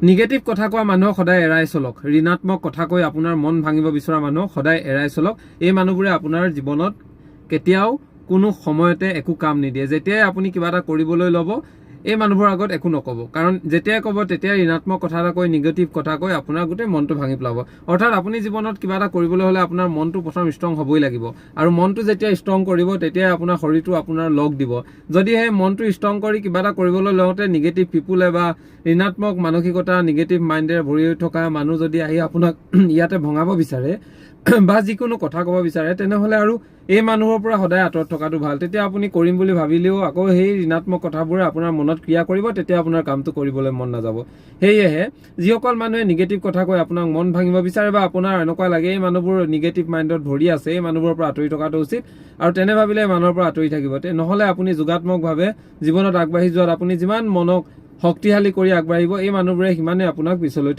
Negative কথা কোৱা মানুহক সদায় এৰাই চলক। ঋণাত্মক কথা কৈ আপোনাৰ মন ভাঙিব বিচৰা মানুহক সদায় এৰাই চলক। এই মানুহবোৰে আপোনাৰ জীৱনত কেতিয়াও কোনো সময়তে একো কাম নিদিয়ে। যেতিয়াই আপুনি কিবা এটা কৰিবলৈ ল'ব, এই মানুহবোৰৰ আগত একো নক'ব, কাৰণ যেতিয়াই ক'ব তেতিয়াই ঋণাত্মক কথা এটা কৈ, নিগেটিভ কথা কৈ আপোনাৰ গোটেই মনটো ভাঙি পেলাব। অৰ্থাৎ আপুনি জীৱনত কিবা এটা কৰিবলৈ হ'লে আপোনাৰ মনটো প্ৰথম ষ্ট্ৰং হ'বই লাগিব, আৰু মনটো যেতিয়া ষ্ট্ৰং কৰিব তেতিয়াই আপোনাৰ শৰীৰটো আপোনাৰ লগ দিব। যদি সেই মনটো ষ্ট্ৰং কৰি কিবা এটা কৰিবলৈ লওঁতে নিগেটিভ পিপুলে বা ঋণাত্মক মানসিকতা, নিগেটিভ মাইণ্ডেৰে ভৰি থকা মানুহ যদি আহি আপোনাক ইয়াতে ভঙাব বিচাৰে বা যিকোনো কথা ক'ব বিচাৰে, তেনেহ'লে আৰু এই মানুহৰ পৰা সদায় আঁতৰত থকাটো ভাল। তেতিয়া আপুনি কৰিম বুলি ভাবিলেও আকৌ সেই ঋণাত্মক কথাবোৰে আপোনাৰ মনত ক্ৰিয়া কৰিব, তেতিয়া আপোনাৰ কামটো কৰিবলৈ মন নাযাব। সেয়েহে যিসকল মানুহে নিগেটিভ কথা কৈ আপোনাক মন ভাঙিব বিচাৰে বা আপোনাৰ এনেকুৱা লাগে এই মানুহবোৰ নিগেটিভ মাইণ্ডত ভৰি আছে, এই মানুহবোৰৰ পৰা আঁতৰি থকাটো উচিত, আৰু তেনে ভাবিলে মানুহৰ পৰা আঁতৰি থাকিব। নহ'লে আপুনি যোগাত্মকভাৱে জীৱনত আগবাঢ়ি যোৱাত আপুনি যিমান মনক শক্তিশালী কৰি আগবাঢ়িব, এই মানুহবোৰে সিমানে আপোনাক পিছলৈ